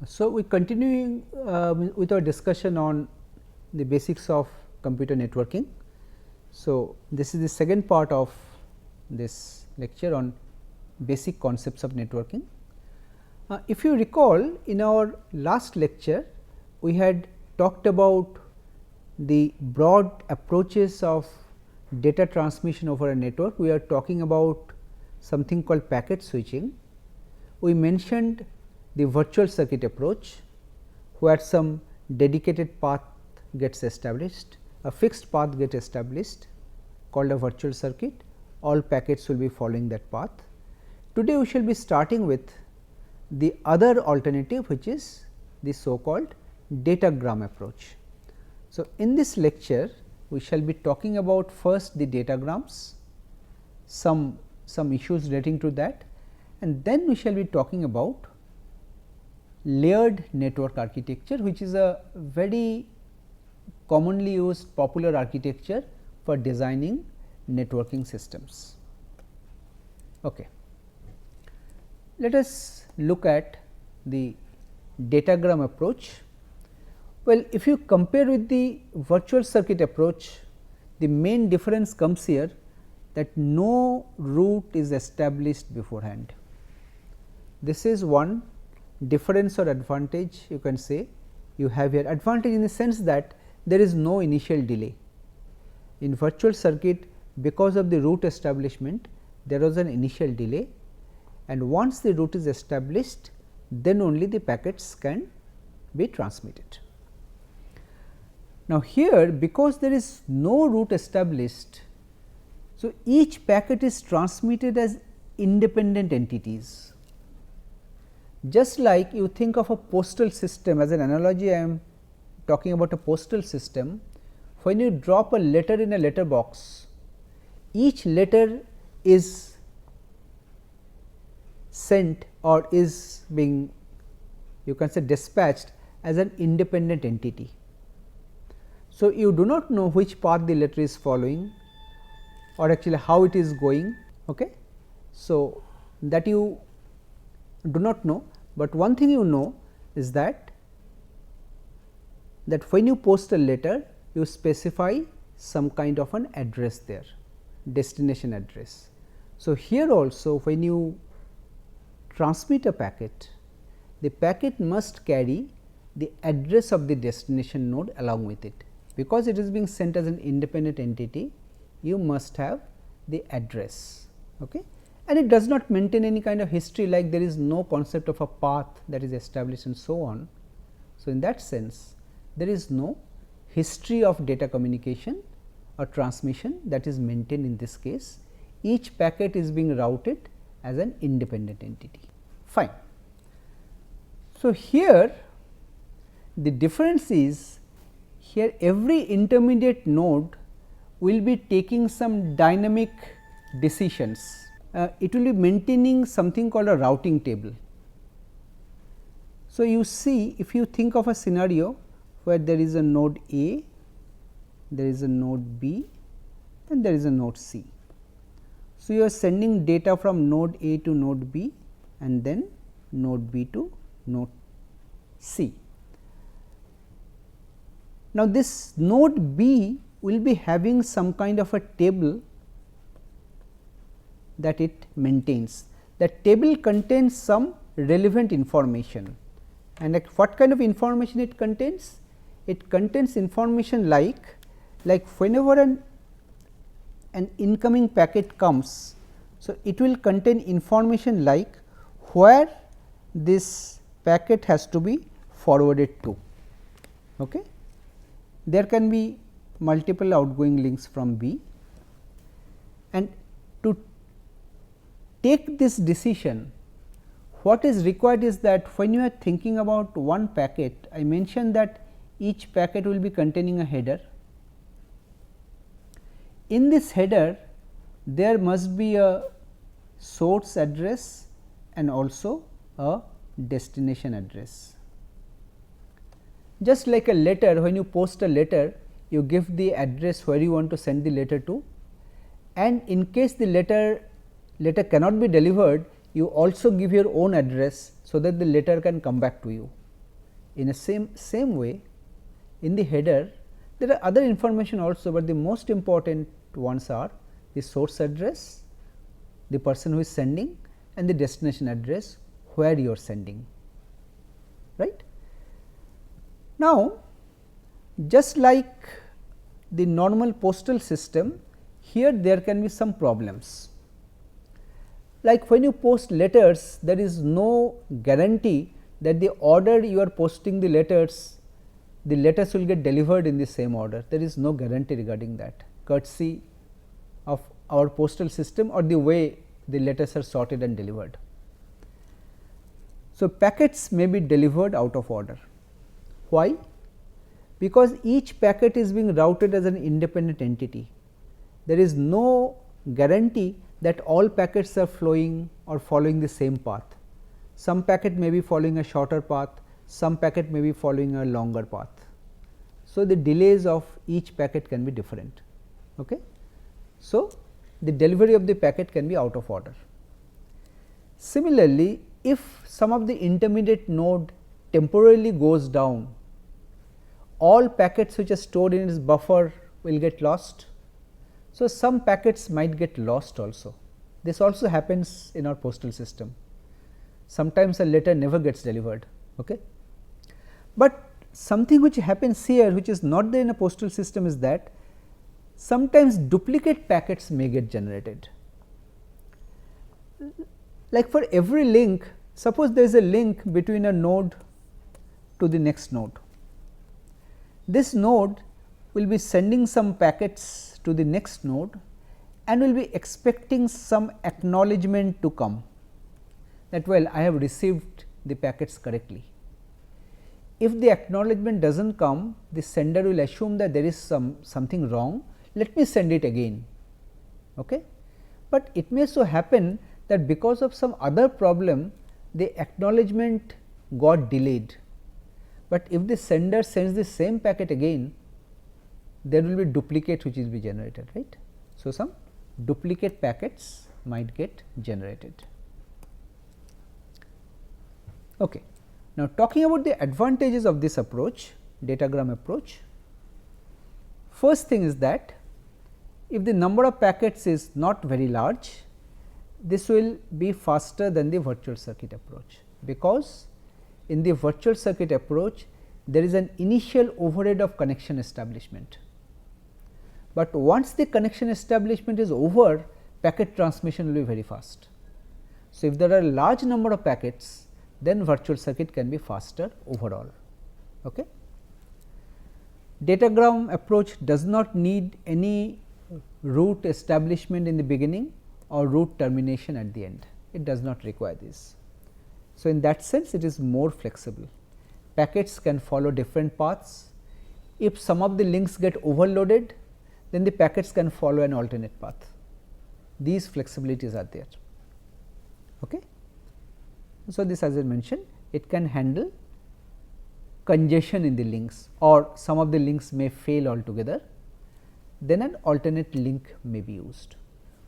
So, we continuing with our discussion on the basics of computer networking. So, this is the second part of this lecture on basic concepts of networking. If you recall, in our last lecture we had talked about the broad approaches of data transmission over a network. We are talking about something called packet switching. We mentioned the virtual circuit approach, where some dedicated path gets established, a fixed path gets established called a virtual circuit, all packets will be following that path. Today we shall be starting with the other alternative, which is the so called datagram approach. So, in this lecture we shall be talking about first the datagrams, some issues relating to that, and then we shall be talking about layered network architecture, which is a very commonly used popular architecture for designing networking systems. Okay. Let us look at the datagram approach. Well, if you compare with the virtual circuit approach, the main difference comes here that no route is established beforehand. This is one difference or advantage you can say you have here. Advantage in the sense that there is no initial delay. In virtual circuit, because of the route establishment, there was an initial delay, and once the route is established, then only the packets can be transmitted. Now, here because there is no route established, so each packet is transmitted as independent entities. Just like you think of a postal system, as an analogy I am talking about a postal system. When you drop a letter in a letter box, each letter is sent or is being, you can say, dispatched as an independent entity. So, you do not know which path the letter is following or actually how it is going. Okay. So, that you do not know, but one thing you know is that when you post a letter, you specify some kind of an address there, destination address. So, here also when you transmit a packet, the packet must carry the address of the destination node along with it, because it is being sent as an independent entity. You must have the address. Okay. And it does not maintain any kind of history, like there is no concept of a path that is established and so on. So, in that sense there is no history of data communication or transmission that is maintained in this case. Each packet is being routed as an independent entity. Fine. So, here the difference is, here every intermediate node will be taking some dynamic decisions. It will be maintaining something called a routing table. So, you see, if you think of a scenario where there is a node A, there is a node B, and there is a node C. So, you are sending data from node A to node B and then node B to node C. Now, this node B will be having some kind of a table that it maintains. That table contains some relevant information, and like what kind of information it contains? It contains information like whenever an incoming packet comes, so it will contain information like where this packet has to be forwarded to. Okay. There can be multiple outgoing links from B, and to take this decision, what is required is that when you are thinking about one packet, I mentioned that each packet will be containing a header. In this header, there must be a source address and also a destination address. Just like a letter, when you post a letter, you give the address where you want to send the letter to, and in case the letter cannot be delivered, you also give your own address so that the letter can come back to you. In a same way, in the header there are other information also, but the most important ones are the source address, the person who is sending, and the destination address where you are sending, right. Now, just like the normal postal system, here there can be some problems. Like when you post letters, there is no guarantee that the order you are posting the letters will get delivered in the same order. There is no guarantee regarding that, courtesy of our postal system or the way the letters are sorted and delivered. So, packets may be delivered out of order. Why? Because each packet is being routed as an independent entity. There is no guarantee that all packets are flowing or following the same path. Some packet may be following a shorter path, some packet may be following a longer path. So, the delays of each packet can be different. Okay? So, the delivery of the packet can be out of order. Similarly, if some of the intermediate node temporarily goes down, all packets which are stored in its buffer will get lost. So, some packets might get lost also. This also happens in our postal system. Sometimes a letter never gets delivered. Okay? But something which happens here, which is not there in a postal system, is that sometimes duplicate packets may get generated. Like for every link, suppose there is a link between a node to the next node. This node will be sending some packets to the next node and will be expecting some acknowledgement to come, that well, I have received the packets correctly. If the acknowledgement does not come, the sender will assume that there is something wrong, let me send it again. Okay? But it may so happen that because of some other problem, the acknowledgement got delayed. But if the sender sends the same packet again, there will be duplicate which will be generated, right. So, some duplicate packets might get generated. Okay. Now, talking about the advantages of this approach, datagram approach, first thing is that if the number of packets is not very large, this will be faster than the virtual circuit approach, because in the virtual circuit approach there is an initial overhead of connection establishment, but once the connection establishment is over, packet transmission will be very fast. So, if there are a large number of packets, then virtual circuit can be faster overall. Okay. Datagram approach does not need any route establishment in the beginning or route termination at the end, it does not require this. So, in that sense it is more flexible, packets can follow different paths. If some of the links get overloaded, then the packets can follow an alternate path. These flexibilities are there. Okay. So, this as I mentioned, it can handle congestion in the links, or some of the links may fail altogether, then an alternate link may be used,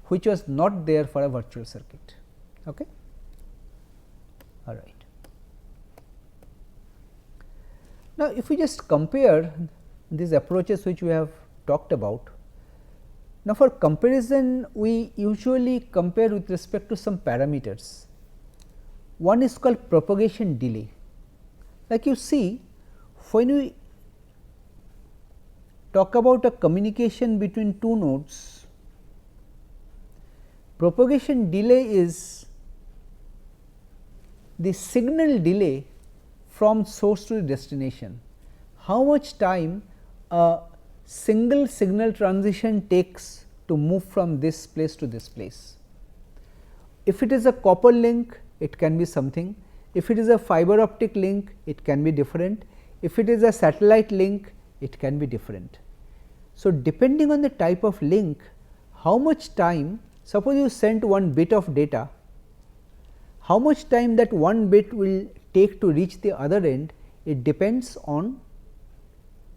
which was not there for a virtual circuit. Okay. All right. Now, if we just compare these approaches which we have talked about, now for comparison we usually compare with respect to some parameters. One is called propagation delay. Like you see, when we talk about a communication between two nodes, propagation delay is the signal delay from source to destination. How much time a single signal transition takes to move from this place to this place. If it is a copper link, it can be something. If it is a fiber optic link, it can be different. If it is a satellite link, it can be different. So, depending on the type of link, how much time, suppose you sent one bit of data, how much time that one bit will take to reach the other end, it depends on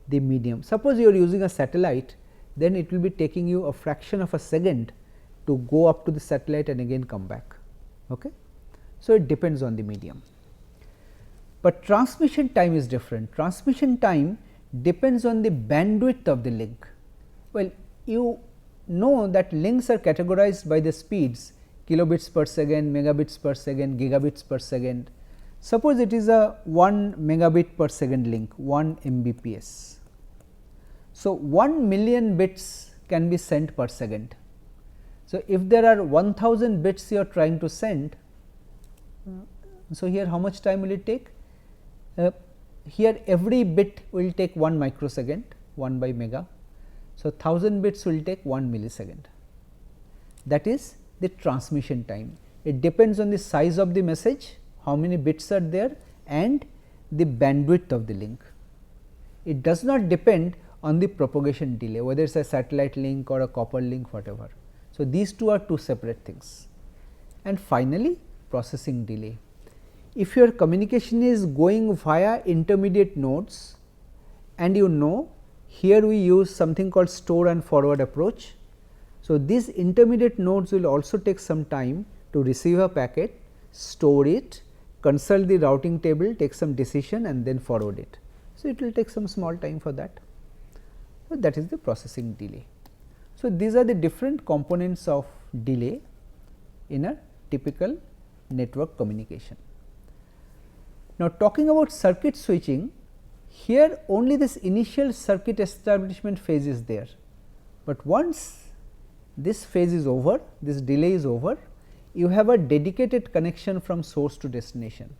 the medium. Suppose you are using a satellite, then it will be taking you a fraction of a second to go up to the satellite and again come back. Okay. So, it depends on the medium. but transmission time is different. Transmission time depends on the bandwidth of the link. Well, you know that links are categorized by the speeds kilobits per second, megabits per second, gigabits per second. Suppose it is a 1 megabit per second link, 1 Mbps. So, 1 million bits can be sent per second. So, if there are 1000 bits you are trying to send, so here how much time will it take? Here every bit will take 1 microsecond, 1 by mega. So, 1000 bits will take 1 millisecond. That is the transmission time. It depends on the size of the message, how many bits are there, and the bandwidth of the link. It does not depend on the propagation delay, whether it is a satellite link or a copper link, whatever. So, these two are two separate things. And finally, processing delay. If your communication is going via intermediate nodes, and you know here we use something called store and forward approach. So, these intermediate nodes will also take some time to receive a packet, store it, consult the routing table, take some decision and then forward it. So, it will take some small time for that. So, that is the processing delay. So, these are the different components of delay in a typical network communication. Now, talking about circuit switching, here only this initial circuit establishment phase is there, but once this phase is over, this delay is over, you have a dedicated connection from source to destination.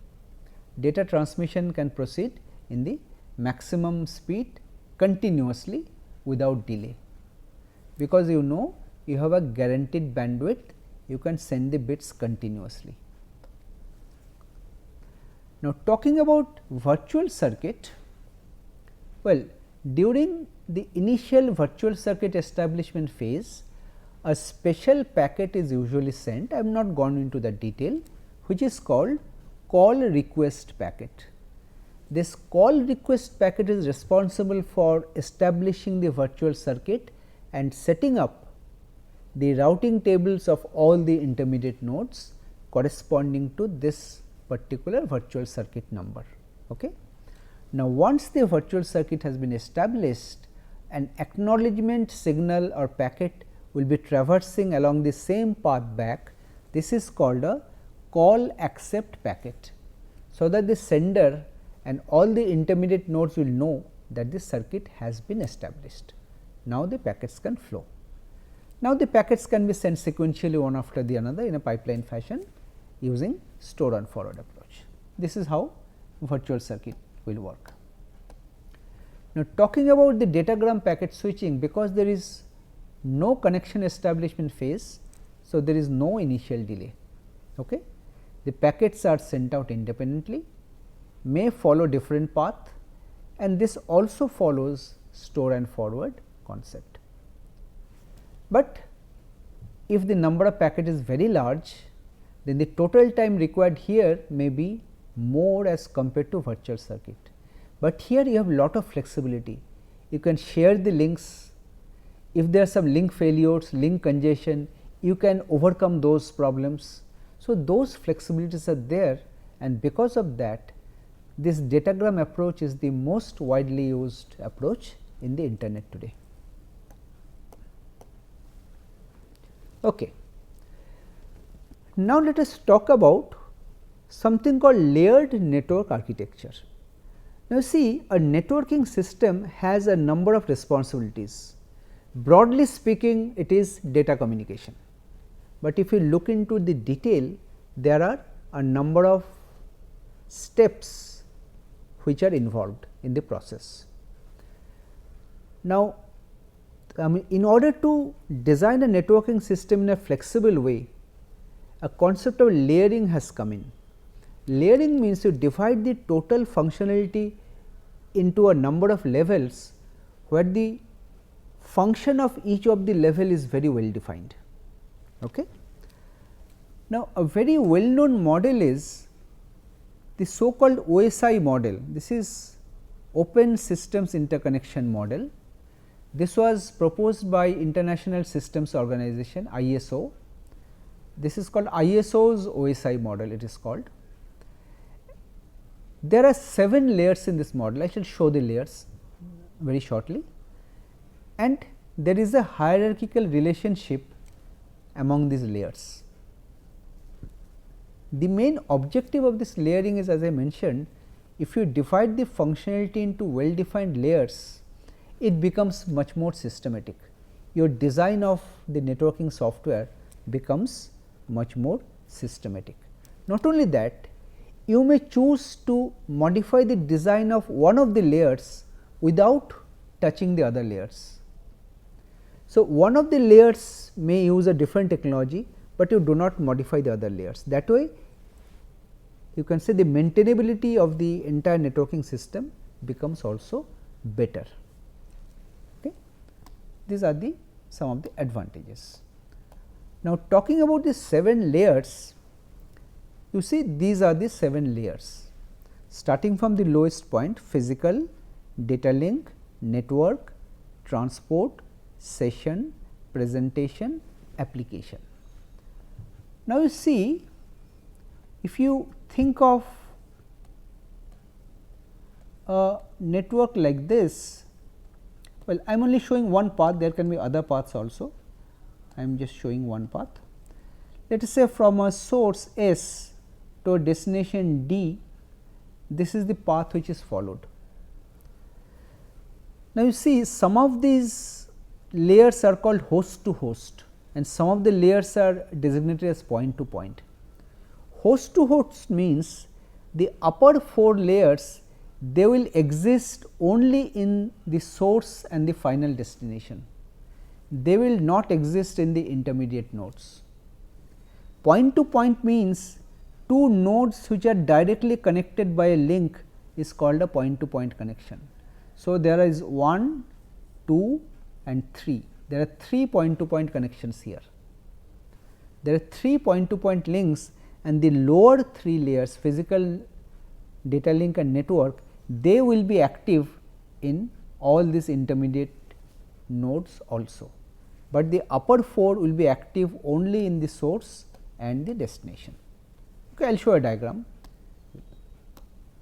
Data transmission can proceed in the maximum speed continuously without delay, because you know you have a guaranteed bandwidth, you can send the bits continuously. Now, talking about virtual circuit, well, during the initial virtual circuit establishment phase, a special packet is usually sent. I have not gone into the detail, which is called call request packet. This call request packet is responsible for establishing the virtual circuit and setting up the routing tables of all the intermediate nodes corresponding to this particular virtual circuit number. Okay. Now, once the virtual circuit has been established, an acknowledgement signal or packet will be traversing along the same path back. This is called a call accept packet, so that the sender and all the intermediate nodes will know that the circuit has been established. Now, the packets can flow. Now, the packets can be sent sequentially one after the another in a pipeline fashion using store and forward approach. This is how virtual circuit will work. Now, talking about the datagram packet switching, because there is no connection establishment phase, so there is no initial delay. Okay. The packets are sent out independently, may follow different path, and this also follows store and forward concept. But if the number of packet is very large, then the total time required here may be more as compared to virtual circuit. But here you have lot of flexibility. You can share the links. If there are some link failures, link congestion, you can overcome those problems. So, those flexibilities are there, and because of that, this datagram approach is the most widely used approach in the internet today. Okay. Now, let us talk about something called layered network architecture. Now, see, a networking system has a number of responsibilities. Broadly speaking, it is data communication, but if you look into the detail, there are a number of steps which are involved in the process. Now, in order to design a networking system in a flexible way, a concept of layering has come in. Layering means you divide the total functionality into a number of levels, where the function of each of the level is very well defined. Okay. Now, a very well known model is the so called OSI model. This is Open Systems Interconnection model. This was proposed by International Systems Organization, ISO. This is called ISO's OSI model, it is called. There are 7 layers in this model. I shall show the layers very shortly, and there is a hierarchical relationship among these layers. The main objective of this layering is, as I mentioned, if you divide the functionality into well defined layers, it becomes much more systematic. Your design of the networking software becomes much more systematic. Not only that, you may choose to modify the design of one of the layers without touching the other layers. So, one of the layers may use a different technology, but you do not modify the other layers. That way, you can say the maintainability of the entire networking system becomes also better. Okay. These are the some of the advantages. Now, talking about the 7 layers, you see these are the 7 layers, starting from the lowest point: physical, data link, network, transport, session, presentation, application. Now, you see, if you think of a network like this, well, I am only showing one path, there can be other paths also, I am just showing one path. Let us say from a source S to a destination D, this is the path which is followed. Now, you see some of these layers are called host to host, and some of the layers are designated as point to point. Host to host means the upper 4 layers, they will exist only in the source and the final destination. They will not exist in the intermediate nodes. Point to point means 2 nodes which are directly connected by a link is called a point to point connection. So, there is 1, 2 and 3. There are 3 point to point connections here. There are 3 point to point links, and the lower 3 layers, physical, data link and network, they will be active in all these intermediate nodes also, but the upper 4 will be active only in the source and the destination. Okay, I will show a diagram.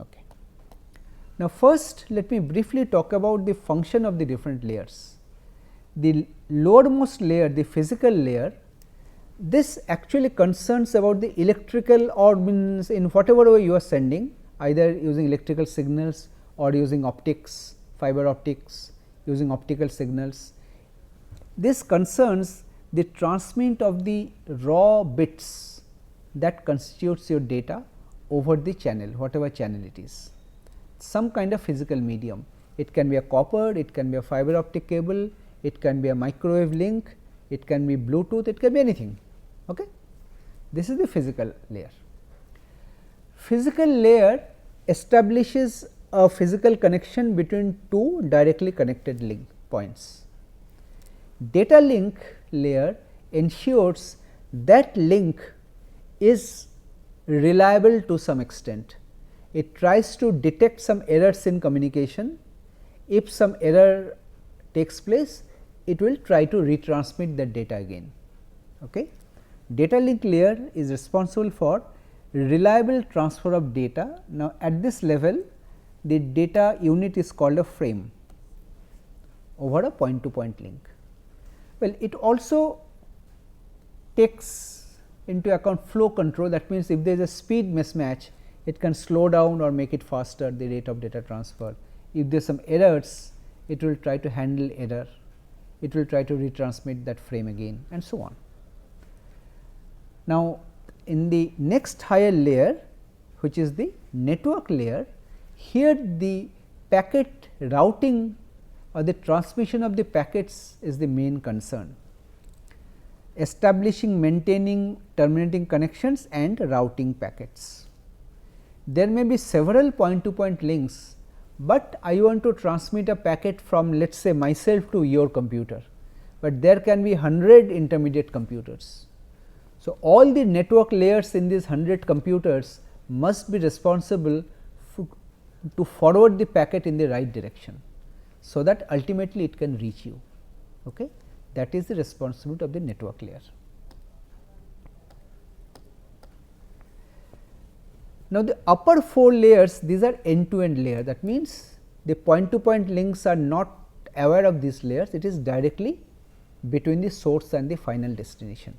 Okay. Now, first let me briefly talk about the function of the different layers. The lowermost layer, the physical layer, this actually concerns about the electrical, or means in whatever way you are sending, either using electrical signals or using optics, fiber optics, using optical signals. This concerns the transmit of the raw bits that constitutes your data over the channel, whatever channel it is, some kind of physical medium. It can be a copper, it can be a fiber optic cable, it can be a microwave link, it can be Bluetooth, it can be anything. Okay. This is the physical layer. Physical layer establishes a physical connection between 2 directly connected link points. Data link layer ensures that link is reliable to some extent. It tries to detect some errors in communication. If some error takes place, it will try to retransmit that data again. Okay. Data link layer is responsible for reliable transfer of data. Now, at this level, the data unit is called a frame over a point to point link. Well, it also takes into account flow control. That means, if there is a speed mismatch, it can slow down or make it faster, the rate of data transfer. If there are some errors, it will try to handle error, it will try to retransmit that frame again, and so on. Now, in the next higher layer, which is the network layer, here the packet routing or the transmission of the packets is the main concern, establishing, maintaining, terminating connections and routing packets. There may be several point to point links, but I want to transmit a packet from, let us say, myself to your computer, but there can be 100 intermediate computers. So, all the network layers in these 100 computers must be responsible to forward the packet in the right direction, so that ultimately it can reach you. Okay? That is the responsibility of the network layer. Now, the upper 4 layers, these are end to end layer, that means the point to point links are not aware of these layers, it is directly between the source and the final destination.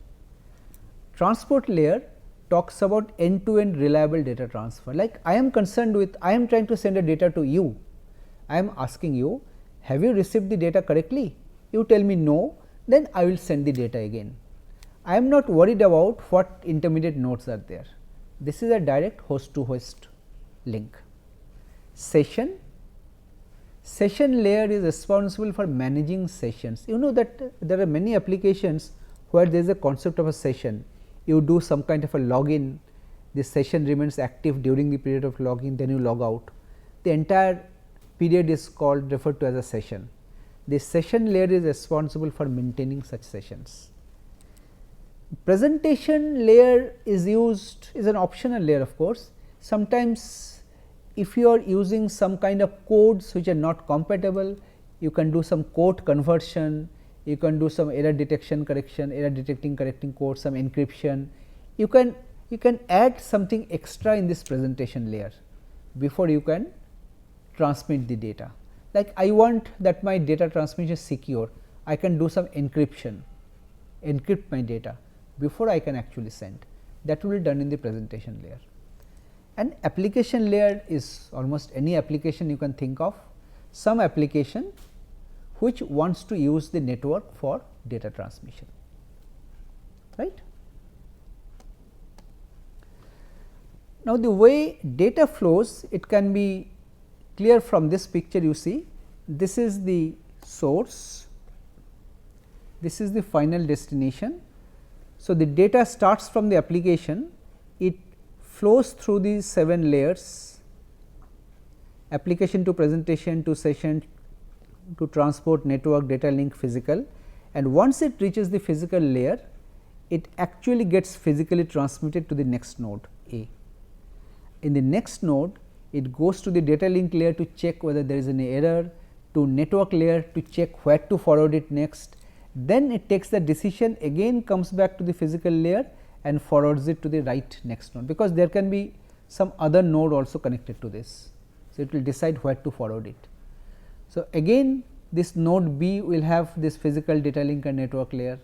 Transport layer talks about end to end reliable data transfer. Like I am concerned with, I am trying to send a data to you, I am asking you, have you received the data correctly? You tell me no, then I will send the data again. I am not worried about what intermediate nodes are there. This is a direct host to host link. Session layer is responsible for managing sessions. You know that there are many applications where there is a concept of a session. You do some kind of a login, the session remains active during the period of login, then you log out. The entire period is referred to as a session. The session layer is responsible for maintaining such sessions. Presentation layer is an optional layer, of course. Sometimes if you are using some kind of codes which are not compatible, you can do some code conversion, you can do some error detection correction, error detecting correcting code, some encryption. You can add something extra in this presentation layer before you can transmit the data. Like I want that my data transmission is secure, I can do some encryption, encrypt my data before I can actually send. That will be done in the presentation layer. And application layer is almost any application you can think of, some application which wants to use the network for data transmission, right. Now, the way data flows, it can be clear from this picture. You see, this is the source, this is the final destination. So, the data starts from the application, it flows through these 7 layers, application to presentation to session to transport, network, data link, physical, and once it reaches the physical layer, it actually gets physically transmitted to the next node A. In the next node, it goes to the data link layer to check whether there is any error, to network layer to check where to forward it next. Then it takes the decision, again comes back to the physical layer and forwards it to the right next node, because there can be some other node also connected to this. So, it will decide where to forward it. So, again this node B will have this physical data link and network layer,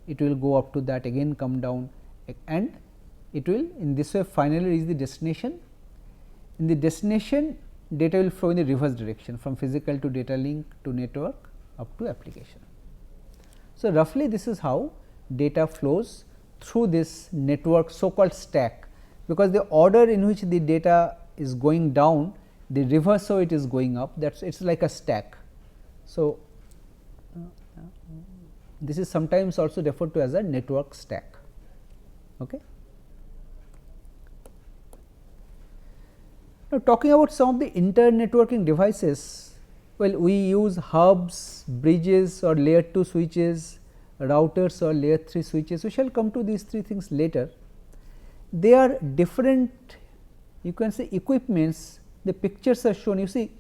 it will go up to that, again come down, and it will in this way finally reach the destination. In the destination, data will flow in the reverse direction from physical to data link to network up to application. So, roughly this is how data flows through this network so called stack, because the order in which the data is going down, the reverse of it is going up, that is it is like a stack. So, this is sometimes also referred to as a network stack. Okay. Now, talking about some of the inter-networking devices, well, we use hubs, bridges or layer 2 switches, routers or layer 3 switches. We shall come to these 3 things later. They are different, you can say, equipments. The pictures are shown, you see,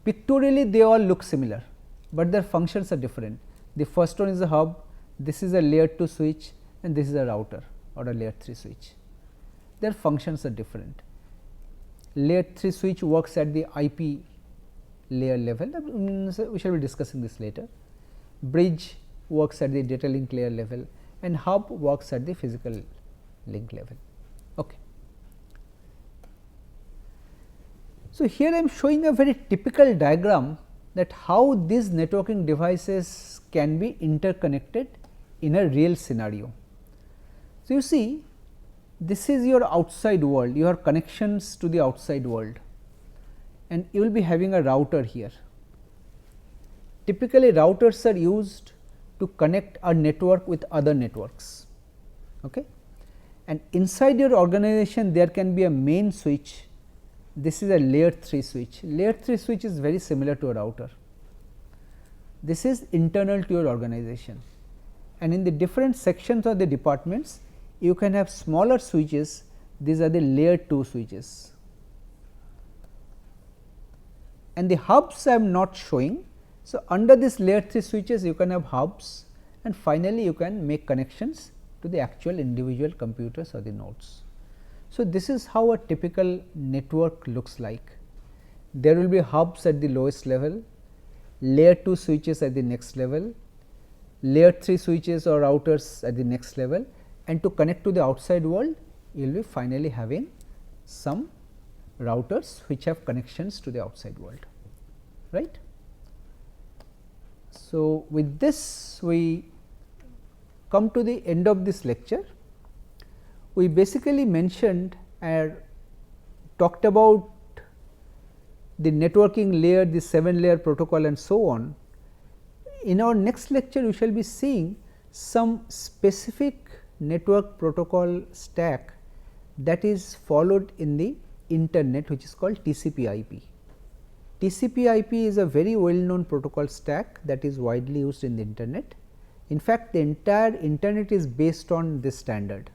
pictorially they all look similar, but their functions are different. The first one is a hub, this is a layer 2 switch, and this is a router or a layer 3 switch. Their functions are different. Layer 3 switch works at the IP layer level, we shall be discussing this later. Bridge works at the data link layer level, and hub works at the physical link level. Okay. So, here I am showing a very typical diagram that how these networking devices can be interconnected in a real scenario. So, you see, this is your outside world, your connections to the outside world, and you will be having a router here. Typically, routers are used to connect a network with other networks. Okay. And inside your organization, there can be a main switch. This is a layer 3 switch. Layer 3 switch is very similar to a router. This is internal to your organization, and in the different sections of the departments, you can have smaller switches. These are the layer 2 switches, and the hubs I am not showing. So, under this layer 3 switches you can have hubs, and finally, you can make connections to the actual individual computers or the nodes. So, this is how a typical network looks like. There will be hubs at the lowest level, layer 2 switches at the next level, layer 3 switches or routers at the next level, and to connect to the outside world you will be finally having some routers which have connections to the outside world, right. So, with this we come to the end of this lecture. We basically mentioned and talked about the networking layer, the 7 layer protocol and so on. In our next lecture, we shall be seeing some specific network protocol stack that is followed in the internet, which is called TCP/IP. TCP/IP is a very well known protocol stack that is widely used in the internet. In fact, the entire internet is based on this standard.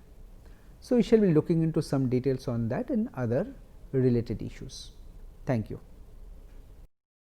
So, we shall be looking into some details on that and other related issues. Thank you.